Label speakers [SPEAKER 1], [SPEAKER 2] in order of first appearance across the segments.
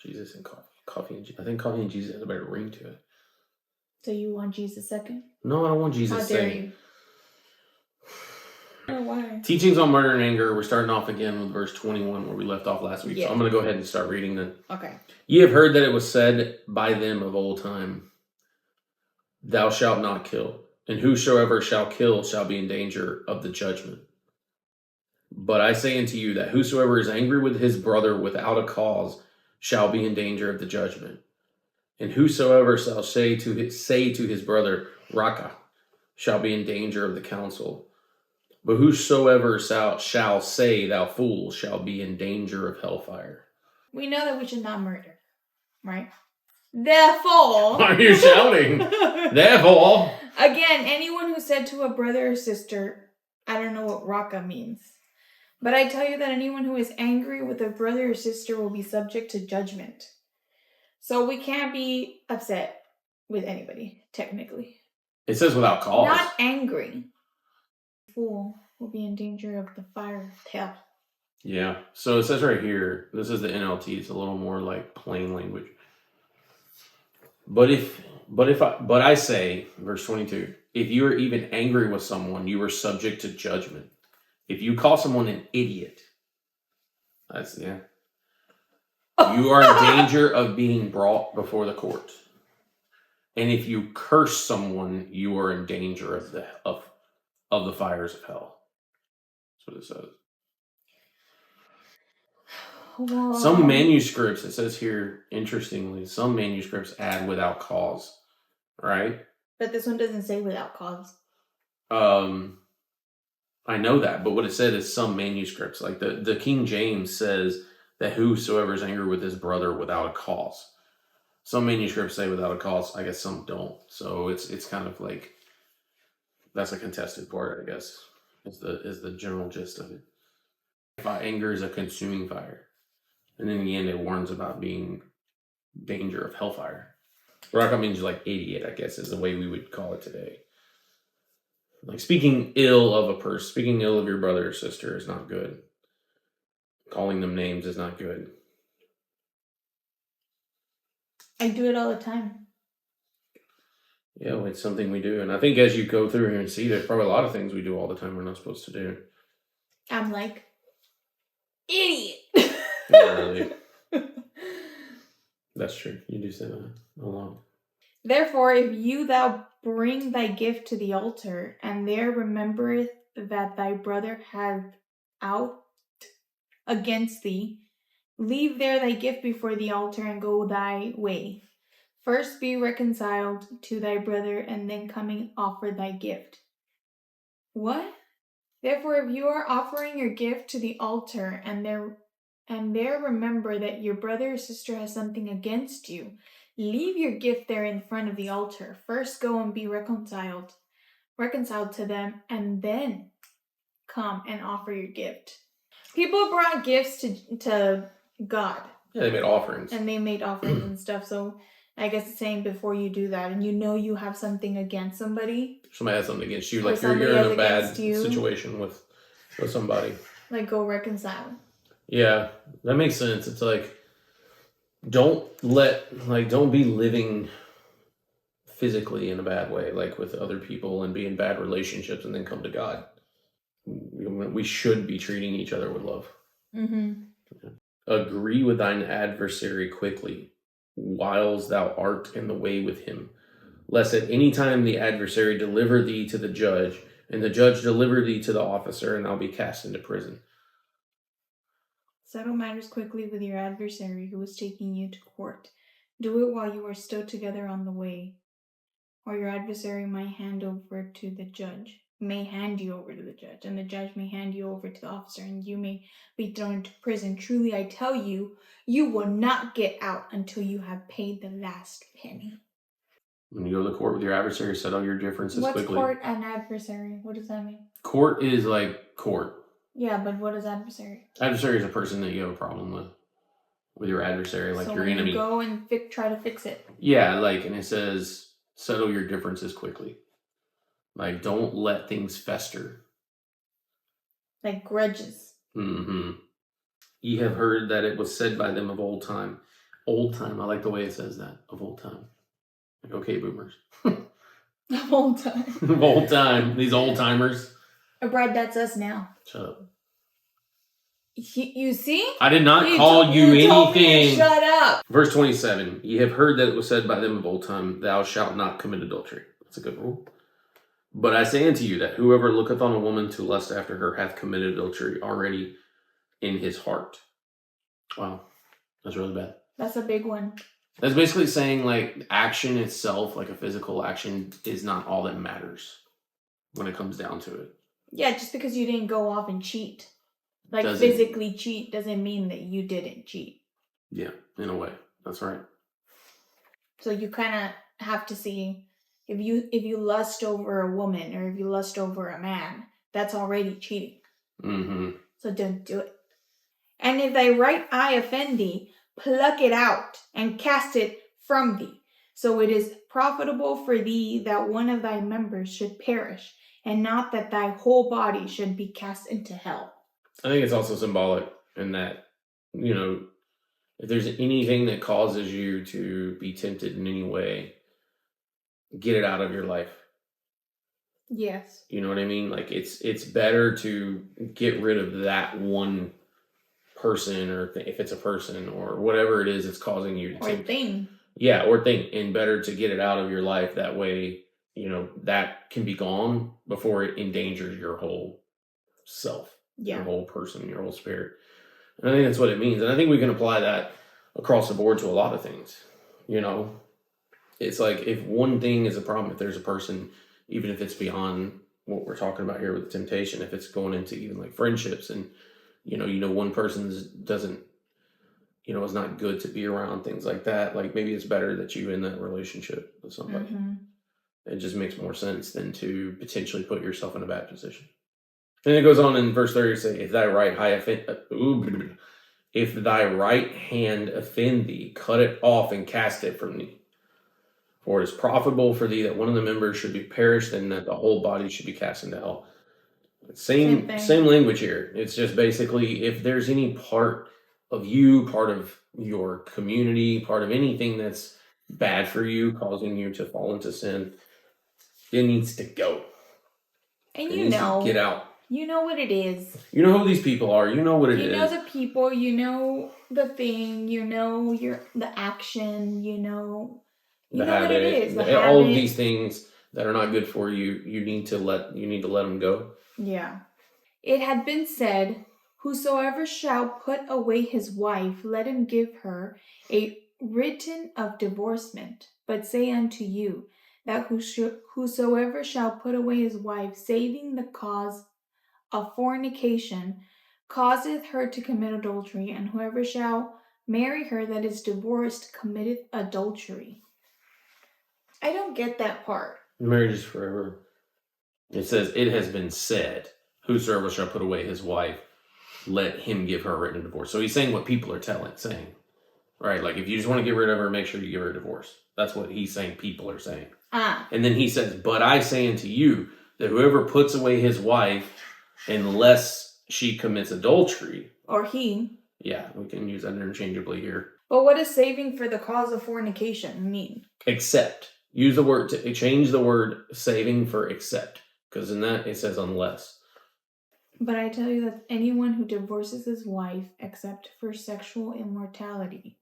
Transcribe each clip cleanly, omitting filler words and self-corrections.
[SPEAKER 1] Jesus and coffee. I think coffee and Jesus has a better ring to it.
[SPEAKER 2] So you want Jesus second?
[SPEAKER 1] No, I don't want Jesus
[SPEAKER 2] How dare
[SPEAKER 1] second.
[SPEAKER 2] you? Or why?
[SPEAKER 1] Teachings on murder and anger. We're starting off again with verse 21 where we left off last week. Yeah. So I'm going to go ahead and start reading then.
[SPEAKER 2] Okay.
[SPEAKER 1] Ye have heard that it was said by them of old time, thou shalt not kill, and whosoever shall kill shall be in danger of the judgment. But I say unto you that whosoever is angry with his brother without a cause shall be in danger of the judgment. And whosoever shall say to his brother, Raka, shall be in danger of the council. But whosoever shall say, thou fool, shall be in danger of hellfire.
[SPEAKER 2] We know that we should not murder, right? Therefore...
[SPEAKER 1] Why are you shouting? Therefore...
[SPEAKER 2] Again, anyone who said to a brother or sister, I don't know what Raka means, but I tell you that anyone who is angry with a brother or sister will be subject to judgment. So we can't be upset with anybody, technically.
[SPEAKER 1] It says without cause.
[SPEAKER 2] Not angry. Fool will be in danger of the fire of hell.
[SPEAKER 1] Yeah. So it says right here, this is the NLT, it's a little more like plain language. But I say, verse 22, if you are even angry with someone, you are subject to judgment. If you call someone an idiot, you are in danger of being brought before the court. And if you curse someone, you are in danger of the fires of hell. That's what it says. Whoa. Some manuscripts, it says here, interestingly, some manuscripts add without cause, right?
[SPEAKER 2] But this one doesn't say without cause.
[SPEAKER 1] I know that, but what it said is some manuscripts. Like the King James says that whosoever is angry with his brother without a cause. Some manuscripts say without a cause. I guess some don't. So it's kind of like, that's a contested part, I guess, is the general gist of it. Anger is a consuming fire. And in the end, it warns about being danger of hellfire. Raka means like idiot, I guess, is the way we would call it today. Like speaking ill of a person, speaking ill of your brother or sister is not good. Calling them names is not good.
[SPEAKER 2] I do it all the time.
[SPEAKER 1] Yeah, well, it's something we do. And I think as you go through here and see, there's probably a lot of things we do all the time we're not supposed to do.
[SPEAKER 2] I'm like, idiot.
[SPEAKER 1] Not really. That's true. You do say that a lot.
[SPEAKER 2] Therefore, if thou bring thy gift to the altar, and there remembereth that thy brother hath ought against thee, leave there thy gift before the altar, and go thy way. First be reconciled to thy brother, and then coming offer thy gift. What? Therefore, if you are offering your gift to the altar, and there remember that your brother or sister has something against you, leave your gift there in front of the altar. First go and be reconciled to them, and then come and offer your gift. People brought gifts to God.
[SPEAKER 1] Yeah, they made offerings.
[SPEAKER 2] And they made offerings and stuff. So I guess it's saying before you do that, and you know you have something against somebody.
[SPEAKER 1] Somebody has something against you. Like you're in a bad situation with somebody.
[SPEAKER 2] Like go reconcile.
[SPEAKER 1] Yeah, that makes sense. It's like, don't be living physically in a bad way, like with other people and be in bad relationships and then come to God. We should be treating each other with love.
[SPEAKER 2] Mm-hmm.
[SPEAKER 1] Yeah. Agree with thine adversary quickly, whiles thou art in the way with him, lest at any time the adversary deliver thee to the judge, and the judge deliver thee to the officer, and thou be cast into prison.
[SPEAKER 2] Settle matters quickly with your adversary who is taking you to court. Do it while you are still together on the way, or your adversary may hand you over to the judge, and the judge may hand you over to the officer, and you may be thrown into prison. Truly, I tell you, you will not get out until you have paid the last penny.
[SPEAKER 1] When you go to court with your adversary, settle your differences quickly.
[SPEAKER 2] What's court and adversary? What does that mean?
[SPEAKER 1] Court is like court.
[SPEAKER 2] Yeah, but what is adversary?
[SPEAKER 1] Adversary is a person that you have a problem with your adversary, like your enemy.
[SPEAKER 2] So go and try to fix it.
[SPEAKER 1] Yeah, and it says, settle your differences quickly. Like, don't let things fester.
[SPEAKER 2] Like grudges.
[SPEAKER 1] Mm-hmm. Ye have heard that it was said by them of old time, Old time. I like the way it says that. Of old time. Like, okay, boomers.
[SPEAKER 2] Of old time.
[SPEAKER 1] Of old time. These old timers.
[SPEAKER 2] Brad, that's us now.
[SPEAKER 1] Shut up.
[SPEAKER 2] You see?
[SPEAKER 1] I did not call you anything.
[SPEAKER 2] Told me to shut up.
[SPEAKER 1] Verse 27. Ye have heard that it was said by them of old time, thou shalt not commit adultery. That's a good rule. But I say unto you that whoever looketh on a woman to lust after her hath committed adultery already in his heart. Wow. That's really bad.
[SPEAKER 2] That's a big one.
[SPEAKER 1] That's basically saying, like, action itself, like a physical action, is not all that matters when it comes down to it.
[SPEAKER 2] Yeah, just because you didn't go off and cheat, like physically cheat, doesn't mean that you didn't cheat.
[SPEAKER 1] Yeah, in a way. That's right.
[SPEAKER 2] So you kind of have to see, if you lust over a woman or if you lust over a man, that's already cheating.
[SPEAKER 1] Mm-hmm.
[SPEAKER 2] So don't do it. And if thy right eye offend thee, pluck it out and cast it from thee. So it is profitable for thee that one of thy members should perish, and not that thy whole body should be cast into hell.
[SPEAKER 1] I think it's also symbolic in that, you know, if there's anything that causes you to be tempted in any way, get it out of your life.
[SPEAKER 2] Yes.
[SPEAKER 1] You know what I mean? Like, it's better to get rid of that one person, or if it's a person or whatever it is that's causing you to
[SPEAKER 2] thing.
[SPEAKER 1] Yeah, or thing, and better to get it out of your life. That way, you know, that can be gone before it endangers your whole self, your whole person, your whole spirit. And I think that's what it means. And I think we can apply that across the board to a lot of things. You know, it's like, if one thing is a problem, if there's a person, even if it's beyond what we're talking about here with the temptation, if it's going into even like friendships, and you know, one person's doesn't, you know, is not good to be around, things like that. Like, maybe it's better that you in that relationship with somebody. Mm-hmm. It just makes more sense than to potentially put yourself in a bad position. And it goes on in verse 30 to say, if thy right hand offend thee, cut it off and cast it from thee. For it is profitable for thee that one of the members should be perished, and that the whole body should be cast into hell. Same language here. It's just basically, if there's any part of you, part of your community, part of anything that's bad for you, causing you to fall into sin, it needs to go.
[SPEAKER 2] And it needs to
[SPEAKER 1] get out.
[SPEAKER 2] You know what it is.
[SPEAKER 1] You know who these people are. You know what it is.
[SPEAKER 2] You know the people. You know the thing. You know the action. You know
[SPEAKER 1] what it is. All of these things that are not good for you, you need to let them go.
[SPEAKER 2] Yeah. It had been said, whosoever shall put away his wife, let him give her a written of divorcement. But say unto you, that whosoever shall put away his wife, saving the cause of fornication, causeth her to commit adultery, and whoever shall marry her that is divorced committeth adultery. I don't get that part.
[SPEAKER 1] Marriage is forever. It says, it has been said, whosoever shall put away his wife, let him give her a written divorce. So he's saying what people are saying. Right? Like, if you just want to get rid of her, make sure you give her a divorce. That's what he's saying people are saying. And then he says, but I say unto you, that whoever puts away his wife, unless she commits adultery.
[SPEAKER 2] Or he.
[SPEAKER 1] Yeah, we can use that interchangeably here.
[SPEAKER 2] But what does saving for the cause of fornication mean?
[SPEAKER 1] Except. Use the word, change the word saving for except. Because in that, it says unless.
[SPEAKER 2] But I tell you that anyone who divorces his wife except for sexual immortality.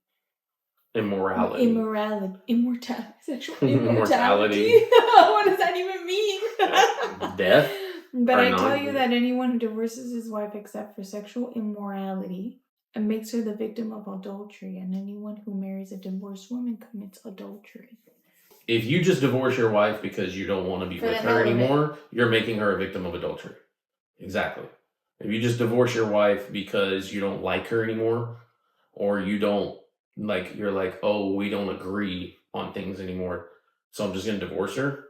[SPEAKER 1] Immorality.
[SPEAKER 2] Sexual immortality. What does that even mean?
[SPEAKER 1] Death?
[SPEAKER 2] But I tell you that anyone who divorces his wife except for sexual immorality and makes her the victim of adultery, and anyone who marries a divorced woman commits adultery.
[SPEAKER 1] If you just divorce your wife because you don't want to be with her anymore, you're making her a victim of adultery. Exactly. If you just divorce your wife because you don't like her anymore, or you don't, like, you're like, oh, we don't agree on things anymore, so I'm just going to divorce her,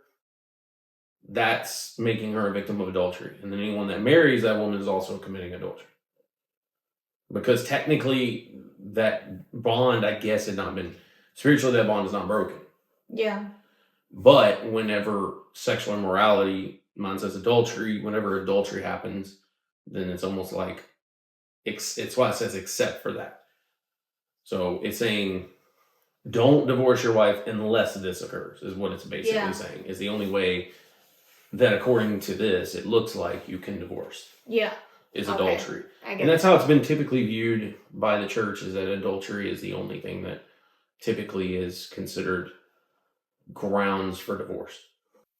[SPEAKER 1] that's making her a victim of adultery. And then anyone that marries that woman is also committing adultery. Because technically, that bond, I guess, had not been, spiritually, that bond is not broken.
[SPEAKER 2] Yeah.
[SPEAKER 1] But whenever sexual immorality, mine says adultery, whenever adultery happens, then it's almost like, it's why it says except for that. So it's saying, Don't divorce your wife unless this occurs, is what it's basically saying. Is the only way that, according to this, it looks like you can divorce.
[SPEAKER 2] Yeah.
[SPEAKER 1] Is adultery.
[SPEAKER 2] And
[SPEAKER 1] that's how it's been typically viewed by the church, is that adultery is the only thing that typically is considered grounds for divorce.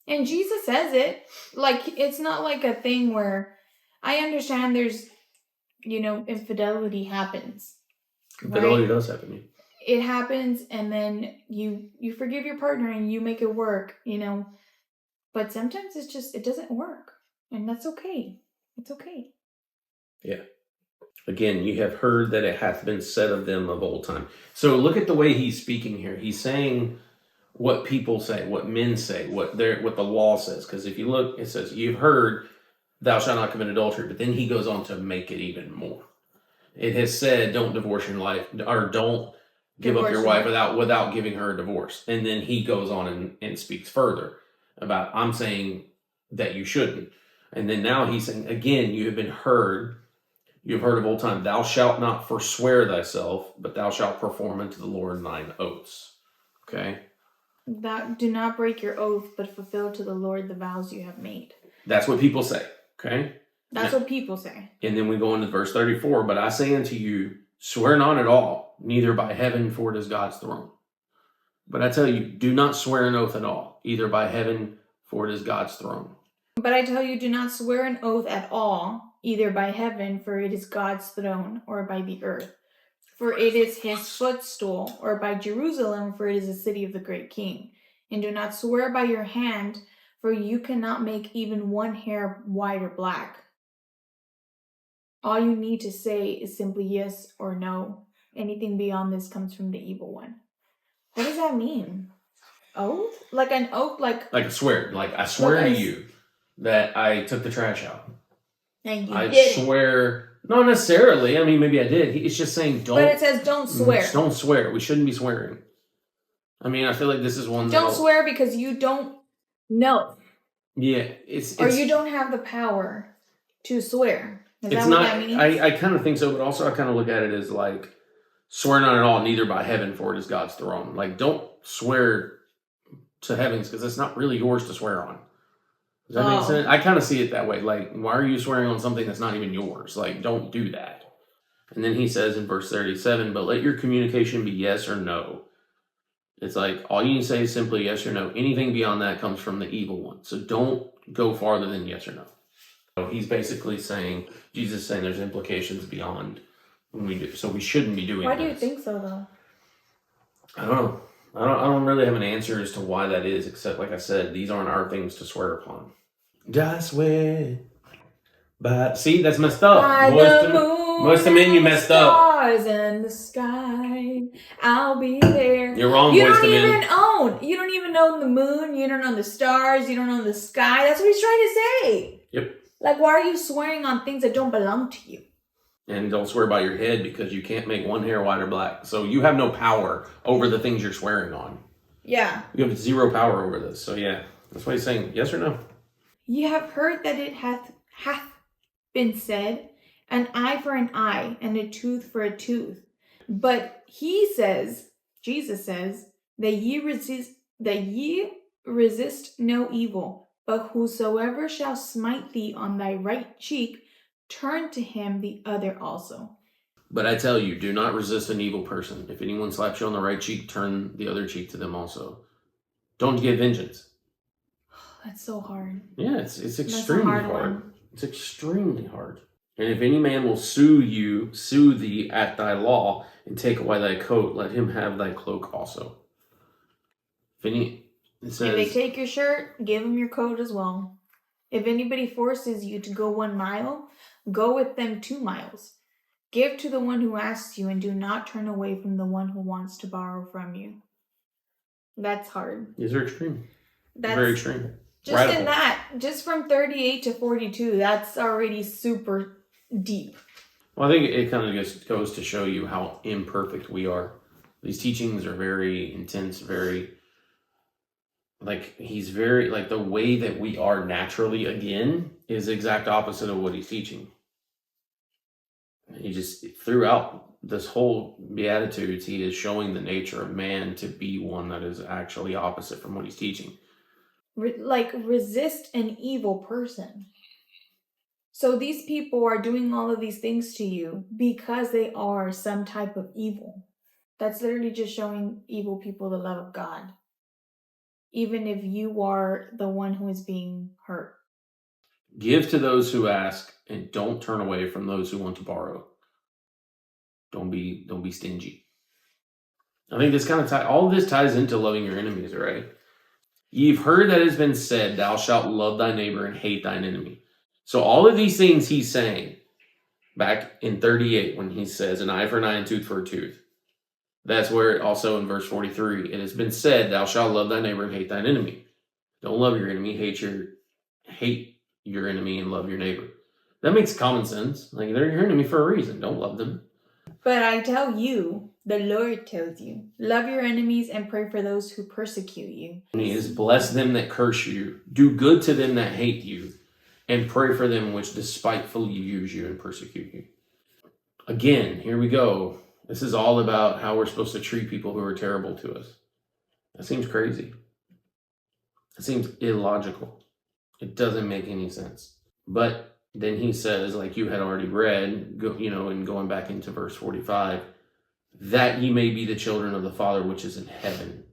[SPEAKER 2] And Jesus says it. Like, it's not like a thing where, I understand there's, infidelity happens.
[SPEAKER 1] Infidelity does happen.
[SPEAKER 2] It happens, and then you forgive your partner and you make it work, But sometimes it doesn't work. And that's okay. It's okay.
[SPEAKER 1] Yeah. Again, you have heard that it hath been said of them of old time. So look at the way he's speaking here. He's saying what people say, what men say, what the law says. Because if you look, it says, you've heard, thou shalt not commit adultery. But then he goes on to make it even more. It has said, don't divorce your life, or don't give up your wife without giving her a divorce. And then he goes on and speaks further about, I'm saying that you shouldn't. And then now he's saying, again, you have heard of old time, thou shalt not forswear thyself, but thou shalt perform unto the Lord thine oaths. Okay?
[SPEAKER 2] Do not break your oath, but fulfill to the Lord the vows you have made.
[SPEAKER 1] That's what people say. Okay?
[SPEAKER 2] That's what people say.
[SPEAKER 1] And then we go into verse 34, but I say unto you, swear not at all, neither by heaven, for it is God's throne. But I tell you, do not swear an oath at all, either by heaven, for it is God's throne.
[SPEAKER 2] But I tell you, do not swear an oath at all, either by heaven, for it is God's throne, or by the earth, for it is his footstool, or by Jerusalem, for it is the city of the great king. And do not swear by your hand, for you cannot make even one hair white or black. All you need to say is simply yes or no. Anything beyond this comes from the evil one. What does that mean? Oath? Like an oath? Like
[SPEAKER 1] a swear. Like, I swear to you that I took the trash out.
[SPEAKER 2] And you
[SPEAKER 1] I
[SPEAKER 2] didn't.
[SPEAKER 1] swear, not necessarily. I mean, maybe I did. It's just saying don't.
[SPEAKER 2] But it says don't swear.
[SPEAKER 1] Don't swear. We shouldn't be swearing. I mean, I feel like this is one.
[SPEAKER 2] Don't swear because you don't know.
[SPEAKER 1] Yeah,
[SPEAKER 2] or you don't have the power to swear. Is
[SPEAKER 1] it's
[SPEAKER 2] that
[SPEAKER 1] not.
[SPEAKER 2] What that means?
[SPEAKER 1] I kind of think so, but also I kind of look at it as like, swear not at all, neither by heaven, for it is God's throne. Like, don't swear to heavens, because it's not really yours to swear on. Does that make sense? I kind of see it that way. Like, why are you swearing on something that's not even yours? Like, don't do that. And then he says in verse 37, but let your communication be yes or no. It's like, all you need to say is simply yes or no. Anything beyond that comes from the evil one. So don't go farther than yes or no. So he's basically saying, Jesus is saying there's implications beyond when we do. So we shouldn't be doing
[SPEAKER 2] Why
[SPEAKER 1] this.
[SPEAKER 2] do you think so, though?
[SPEAKER 1] I don't know. I don't really have an answer as to why that is, except, like I said, these aren't our things to swear upon. I swear. But see, that's messed up. Most of the men, you messed up.
[SPEAKER 2] Stars in the sky, I'll be there.
[SPEAKER 1] You're wrong,
[SPEAKER 2] You
[SPEAKER 1] boys
[SPEAKER 2] don't
[SPEAKER 1] to men.
[SPEAKER 2] You don't even own the moon. You don't own the stars. You don't own the sky. That's what he's trying to say.
[SPEAKER 1] Yep.
[SPEAKER 2] Like, why are you swearing on things that don't belong to you?
[SPEAKER 1] And don't swear by your head, because you can't make one hair white or black. So you have no power over the things you're swearing on.
[SPEAKER 2] Yeah.
[SPEAKER 1] You have zero power over this. So yeah, that's why he's saying yes or no.
[SPEAKER 2] Ye have heard that it hath been said, an eye for an eye, and a tooth for a tooth. But he says, Jesus says, that ye resist no evil, but whosoever shall smite thee on thy right cheek, turn to him the other also.
[SPEAKER 1] But I tell you, do not resist an evil person. If anyone slaps you on the right cheek, turn the other cheek to them also. Don't give vengeance.
[SPEAKER 2] That's so hard.
[SPEAKER 1] Yeah, it's extremely hard. It's extremely hard. And if any man will sue thee at thy law, and take away thy coat, let him have thy cloak also. If
[SPEAKER 2] they take your shirt, give them your coat as well. If anybody forces you to go 1 mile, go with them 2 miles. Give to the one who asks you, and do not turn away from the one who wants to borrow from you. That's hard.
[SPEAKER 1] These are extreme. Very extreme.
[SPEAKER 2] Just radical. In that, just from 38 to 42, that's already super deep.
[SPEAKER 1] Well, I think it kind of just goes to show you how imperfect we are. These teachings are very intense, he's very, the way that we are naturally, again, is the exact opposite of what he's teaching. He just, throughout this whole Beatitudes, he is showing the nature of man to be one that is actually opposite from what he's teaching.
[SPEAKER 2] Like, resist an evil person. So these people are doing all of these things to you because they are some type of evil. That's literally just showing evil people the love of God, even if you are the one who is being hurt.
[SPEAKER 1] Give to those who ask, and don't turn away from those who want to borrow. Don't be stingy. I think this kind of all of this ties into loving your enemies, right? You've heard that it has been said, "Thou shalt love thy neighbor and hate thine enemy." So all of these things he's saying back in 38 when he says, "An eye for an eye and tooth for a tooth." That's where also in verse 43, it has been said, "Thou shalt love thy neighbor and hate thine enemy." Don't love your enemy, hate your enemy, and love your neighbor. That makes common sense. Like, they're your enemy for a reason. Don't love them.
[SPEAKER 2] But I tell you, the Lord tells you, love your enemies and pray for those who persecute you.
[SPEAKER 1] And he is, bless them that curse you, do good to them that hate you, and pray for them which despitefully use you and persecute you. Again, here we go. This is all about how we're supposed to treat people who are terrible to us. That seems crazy. It seems illogical. It doesn't make any sense. But then he says, like you had already read, and going back into verse 45, that ye may be the children of the Father which is in heaven.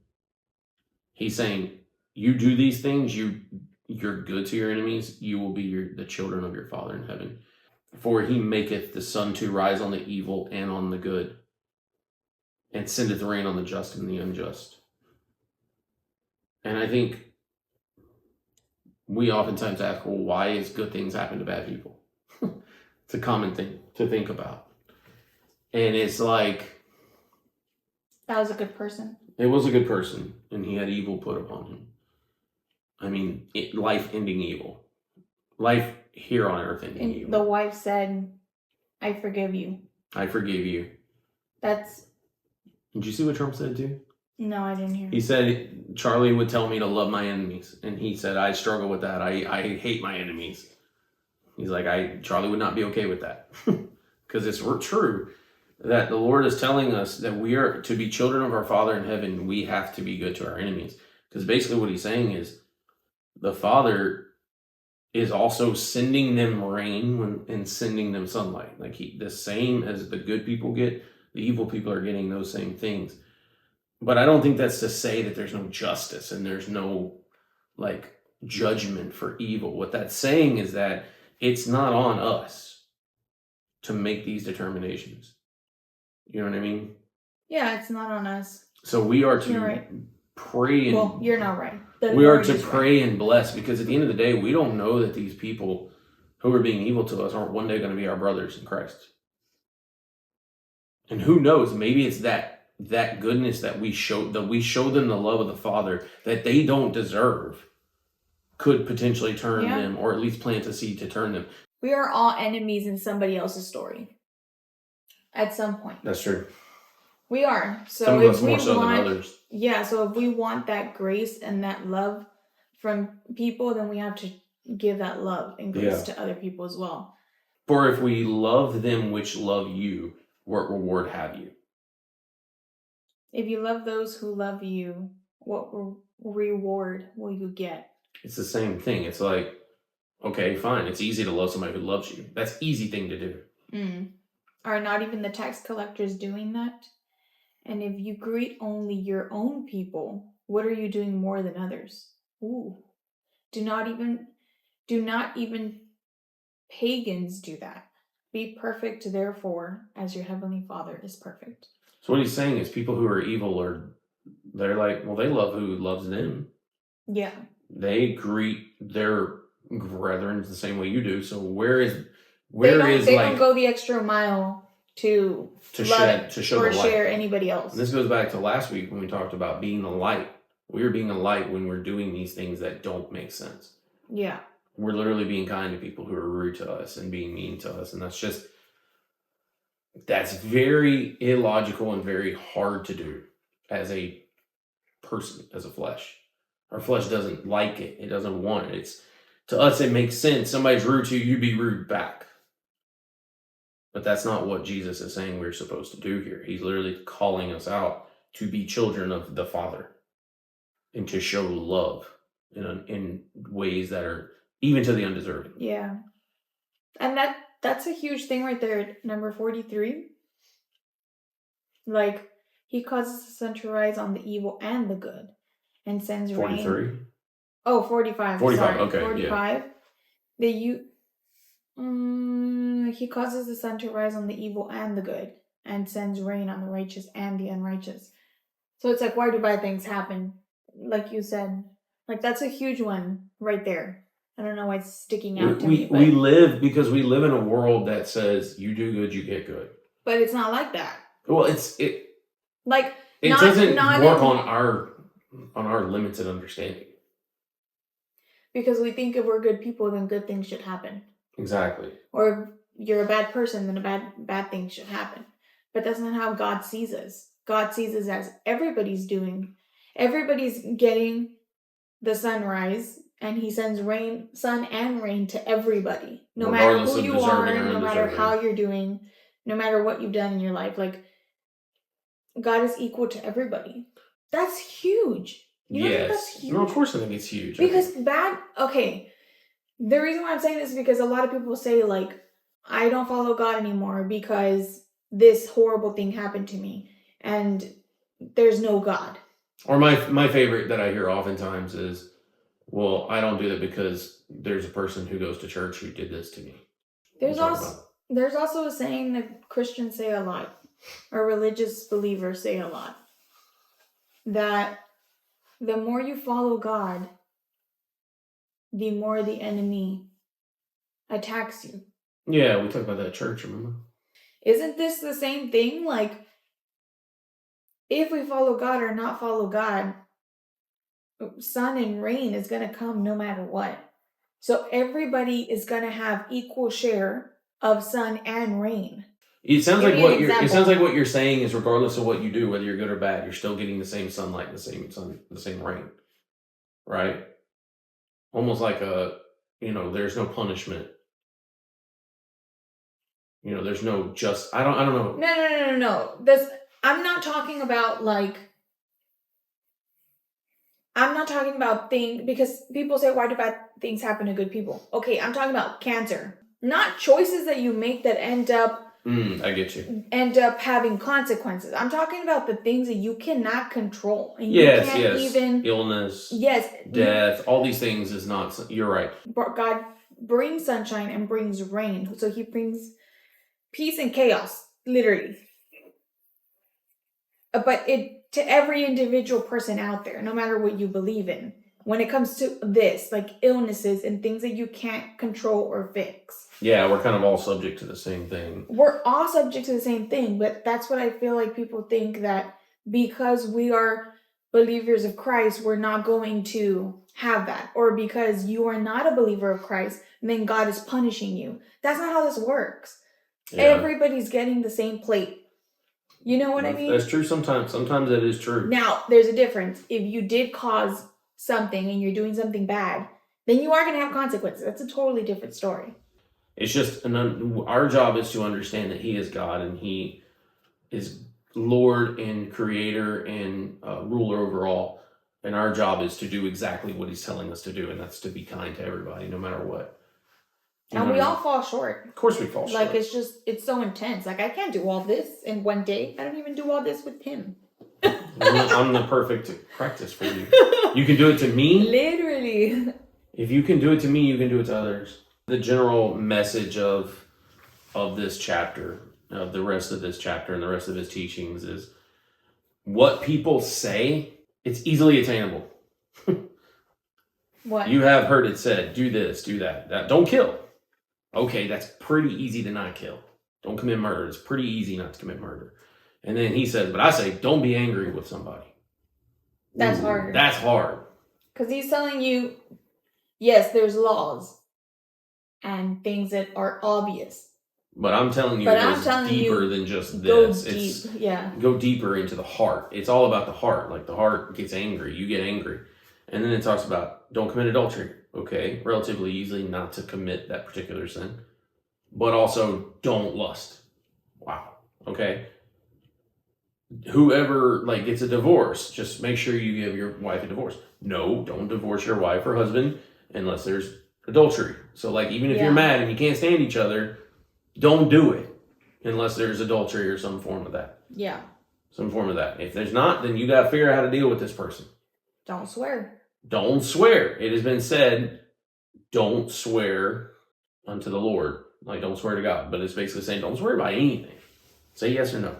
[SPEAKER 1] He's saying, you do these things, you're good to your enemies, you will be the children of your Father in heaven. For he maketh the sun to rise on the evil and on the good, and sendeth rain on the just and the unjust. And I think we oftentimes ask, well, why is good things happen to bad people? It's a common thing to think about. And it's like,
[SPEAKER 2] that was a good person.
[SPEAKER 1] It was a good person, and he had evil put upon him. I mean, life-ending evil. Life here on earth ending evil.
[SPEAKER 2] The wife said, I forgive you.
[SPEAKER 1] I forgive you.
[SPEAKER 2] That's...
[SPEAKER 1] Did you see what Trump said too?
[SPEAKER 2] No, I didn't hear.
[SPEAKER 1] He said, Charlie would tell me to love my enemies. And he said, I struggle with that. I hate my enemies. He's like, Charlie would not be okay with that. Because it's true that the Lord is telling us that we are to be children of our Father in heaven. We have to be good to our enemies. Because basically what he's saying is the Father is also sending them rain and sending them sunlight. Like the same as the good people get, the evil people are getting those same things. But I don't think that's to say that there's no justice and there's no like judgment for evil. What that's saying is that it's not on us to make these determinations. You know what I mean?
[SPEAKER 2] Yeah, it's not on us.
[SPEAKER 1] So we are to pray.
[SPEAKER 2] Well, you're not right.
[SPEAKER 1] We are to pray and bless, because at the end of the day, we don't know that these people who are being evil to us aren't one day going to be our brothers in Christ. And who knows, maybe it's that goodness that we show them the love of the Father that they don't deserve could potentially turn them, or at least plant a seed to turn them.
[SPEAKER 2] We are all enemies in somebody else's story at some point.
[SPEAKER 1] That's true.
[SPEAKER 2] We are. So
[SPEAKER 1] some of us more so than others.
[SPEAKER 2] Yeah, so if we want that grace and that love from people, then we have to give that love and grace to other people as well.
[SPEAKER 1] For if we love them which love you, what reward have you?
[SPEAKER 2] If you love those who love you, what reward will you get?
[SPEAKER 1] It's the same thing. It's like, okay, fine. It's easy to love somebody who loves you. That's an easy thing to do.
[SPEAKER 2] Are not even the tax collectors doing that? And if you greet only your own people, what are you doing more than others? Ooh. Do not even pagans do that. Be perfect, therefore, as your heavenly Father is perfect.
[SPEAKER 1] So what he's saying is people who are evil they're like, well, they love who loves them. Yeah. They greet their brethren the same way you do. So they
[SPEAKER 2] don't go the extra mile to show or the light. Share anybody else.
[SPEAKER 1] And this goes back to last week when we talked about being the light. We are being a light when we're doing these things that don't make sense. Yeah. We're literally being kind to people who are rude to us and being mean to us. And that's very illogical and very hard to do as a person, as a flesh. Our flesh doesn't like it. It doesn't want it. To us, it makes sense. Somebody's rude to you, you be rude back. But that's not what Jesus is saying we're supposed to do here. He's literally calling us out to be children of the Father and to show love in ways that are even to the undeserving.
[SPEAKER 2] Yeah. And that's a huge thing right there, number 43. Like, he causes the sun to rise on the evil and the good and sends
[SPEAKER 1] 43?
[SPEAKER 2] rain. Oh, 45.
[SPEAKER 1] 45,
[SPEAKER 2] Sorry.
[SPEAKER 1] okay,
[SPEAKER 2] 45. He causes the sun to rise on the evil and the good and sends rain on the righteous and the unrighteous. So it's like, why do bad things happen? Like you said. Like, that's a huge one right there. I don't know why it's sticking out to me.
[SPEAKER 1] We live because we live in a world that says you do good, you get good.
[SPEAKER 2] But it's not like that.
[SPEAKER 1] Well, it doesn't work on our limited understanding.
[SPEAKER 2] Because we think if we're good people, then good things should happen.
[SPEAKER 1] Exactly.
[SPEAKER 2] Or if you're a bad person, then bad things should happen. But that's not how God sees us. God sees us as everybody's getting the sunrise, and he sends sun and rain to everybody. No matter who you are, no matter how you're doing, no matter what you've done in your life. Like, God is equal to everybody. That's huge. You don't think that's huge?
[SPEAKER 1] No, of course I think it's huge.
[SPEAKER 2] Because the reason why I'm saying this is because a lot of people say, like, I don't follow God anymore because this horrible thing happened to me and there's no God.
[SPEAKER 1] Or my favorite that I hear oftentimes is, well, I don't do that because there's a person who goes to church who did this to me.
[SPEAKER 2] There's also a saying that Christians say a lot, or religious believers say a lot, that the more you follow God, the more the enemy attacks you.
[SPEAKER 1] Yeah, we talked about that at church, remember?
[SPEAKER 2] Isn't this the same thing? Like, if we follow God or not follow God, sun and rain is going to come no matter what. So everybody is going to have equal share of sun and rain.
[SPEAKER 1] It sounds like what you're saying is, regardless of what you do, whether you're good or bad, you're still getting the same sunlight, the same rain, right? Almost like there's no punishment. There's no I don't know.
[SPEAKER 2] No. I'm not talking about things, because people say, why do bad things happen to good people? Okay, I'm talking about cancer. Not choices that you make that end up
[SPEAKER 1] I get you.
[SPEAKER 2] End up having consequences. I'm talking about the things that you cannot control. And
[SPEAKER 1] yes. Illness.
[SPEAKER 2] Yes.
[SPEAKER 1] Death. All these things is not. You're right.
[SPEAKER 2] God brings sunshine and brings rain. So he brings peace and chaos, literally. But to every individual person out there, no matter what you believe in, when it comes to this, like illnesses and things that you can't control or fix.
[SPEAKER 1] Yeah, we're kind of all subject to the same thing.
[SPEAKER 2] We're all subject to the same thing, but that's what I feel like people think, that because we are believers of Christ, we're not going to have that. Or because you are not a believer of Christ, then God is punishing you. That's not how this works. Yeah. Everybody's getting the same plate. You know what I mean?
[SPEAKER 1] That's true sometimes. Sometimes that is true.
[SPEAKER 2] Now, there's a difference. If you did cause something and you're doing something bad, then you are going to have consequences. That's a totally different story.
[SPEAKER 1] It's just our job is to understand that he is God and he is Lord and creator and ruler over all. And our job is to do exactly what he's telling us to do. And that's to be kind to everybody, no matter what.
[SPEAKER 2] And we all fall short.
[SPEAKER 1] Of course we fall short.
[SPEAKER 2] Like, it's so intense. Like, I can't do all this in one day. I don't even do all this with him.
[SPEAKER 1] I'm the perfect practice for you. You can do it to me.
[SPEAKER 2] Literally.
[SPEAKER 1] If you can do it to me, you can do it to others. The general message of this chapter, of the rest of this chapter and the rest of his teachings, is what people say, it's easily attainable.
[SPEAKER 2] What?
[SPEAKER 1] You have heard it said, do this, do that. Don't kill. Okay, that's pretty easy to not kill. Don't commit murder. It's pretty easy not to commit murder. And then he says, but I say, don't be angry with somebody.
[SPEAKER 2] That's harder.
[SPEAKER 1] That's hard.
[SPEAKER 2] Because he's telling you, yes, there's laws and things that are obvious.
[SPEAKER 1] But I'm telling you, it goes deeper than just this. Go deeper into the heart. It's all about the heart. Like, the heart gets angry. You get angry. And then it talks about, don't commit adultery. Okay, relatively easily not to commit that particular sin. But also, don't lust. Wow. Okay. Whoever like gets a divorce, just make sure you give your wife a divorce. No, don't divorce your wife or husband unless there's adultery. So like even if you're mad and you can't stand each other, don't do it unless there's adultery or some form of that.
[SPEAKER 2] Yeah.
[SPEAKER 1] Some form of that. If there's not, then you got to figure out how to deal with this person.
[SPEAKER 2] Don't swear.
[SPEAKER 1] Don't swear. It has been said, don't swear unto the Lord. Like, don't swear to God. But it's basically saying, don't swear by anything. Say yes or no.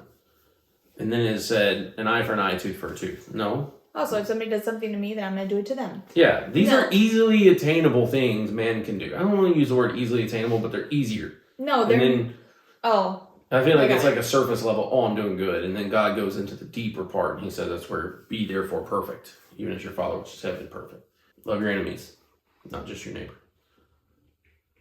[SPEAKER 1] And then it said, an eye for an eye, tooth for a tooth. No.
[SPEAKER 2] Oh, so if somebody does something to me, then I'm going to do it to them.
[SPEAKER 1] Yeah, these are easily attainable things man can do. I don't want to use the word easily attainable, but they're easier.
[SPEAKER 2] No, they're...
[SPEAKER 1] I feel like it's like a surface level, oh, I'm doing good. And then God goes into the deeper part, and he says that's where be therefore perfect, even as your Father which is heaven perfect. Love your enemies, not just your neighbor.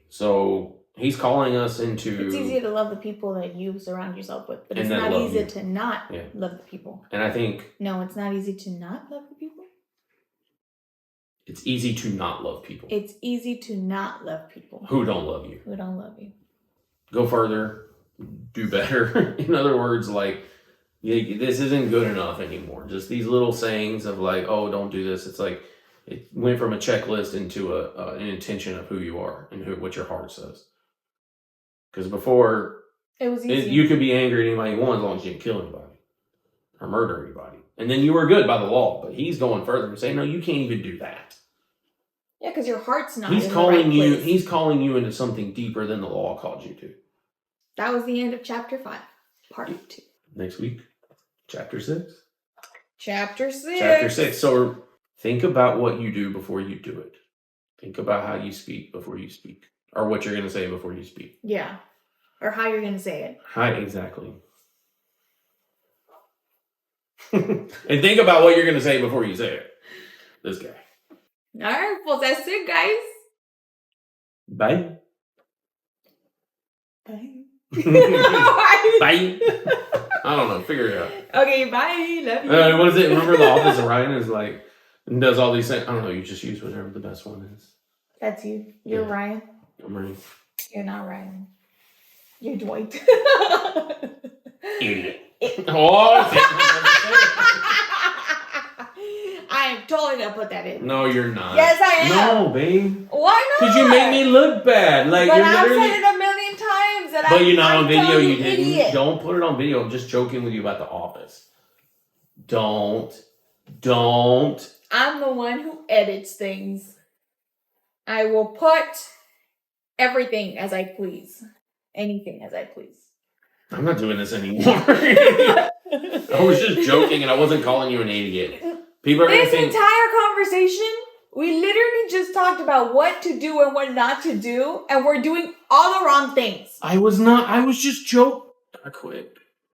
[SPEAKER 1] So he's calling us into...
[SPEAKER 2] It's easier to love the people that you surround yourself with, but it's not easy to not love the people.
[SPEAKER 1] And I think...
[SPEAKER 2] No, it's not easy to not love the people.
[SPEAKER 1] It's easy to not love people.
[SPEAKER 2] It's easy to not love people.
[SPEAKER 1] Who don't love you.
[SPEAKER 2] Who don't love you.
[SPEAKER 1] Go further. Do better. In other words, like, this isn't good enough anymore. Just these little sayings of like, oh, don't do this. It's like, it went from a checklist into an intention of who you are and what your heart says. Because before,
[SPEAKER 2] it was easy.
[SPEAKER 1] You could be angry at anybody you want as long as you didn't kill anybody or murder anybody. And then you were good by the law. But he's going further and saying, no, you can't even do that.
[SPEAKER 2] Yeah, because your heart's not
[SPEAKER 1] He's calling you. He's calling you into something deeper than the law called you to.
[SPEAKER 2] That was the end of chapter 5, part 2.
[SPEAKER 1] Next week, chapter 6.
[SPEAKER 2] Chapter 6.
[SPEAKER 1] Chapter 6. So think about what you do before you do it. Think about how you speak before you speak. Or what you're going to say before you speak.
[SPEAKER 2] Yeah. Or how you're going to say it.
[SPEAKER 1] Hi, exactly. And think about what you're going to say before you say it. This guy.
[SPEAKER 2] All right. Well, that's it, guys.
[SPEAKER 1] Bye.
[SPEAKER 2] Bye.
[SPEAKER 1] Bye. I don't know. Figure it out.
[SPEAKER 2] Okay, bye. Love you.
[SPEAKER 1] What is it? Remember the Office of Ryan is like, does all these things. I don't know. You just use whatever the best one is.
[SPEAKER 2] That's you. You're Ryan.
[SPEAKER 1] I'm Ryan.
[SPEAKER 2] You're not Ryan. You're Dwight.
[SPEAKER 1] Idiot. Oh,
[SPEAKER 2] I am totally gonna put that in.
[SPEAKER 1] No, you're not.
[SPEAKER 2] Yes, I am.
[SPEAKER 1] No, babe.
[SPEAKER 2] Why not?
[SPEAKER 1] Because you make me look bad. Like,
[SPEAKER 2] but
[SPEAKER 1] you're
[SPEAKER 2] I've
[SPEAKER 1] literally...
[SPEAKER 2] said it a million times. That
[SPEAKER 1] but you're not on video. You didn't.
[SPEAKER 2] Idiot.
[SPEAKER 1] Don't put it on video. I'm just joking with you about the Office. Don't.
[SPEAKER 2] I'm the one who edits things. I will put everything as I please. Anything as I please.
[SPEAKER 1] I'm not doing this anymore. I was just joking and I wasn't calling you an idiot. People are going to think...
[SPEAKER 2] This entire conversation, we literally just talked about what to do and what not to do, and we're doing all the wrong things.
[SPEAKER 1] I was not. I was just joking. I quit.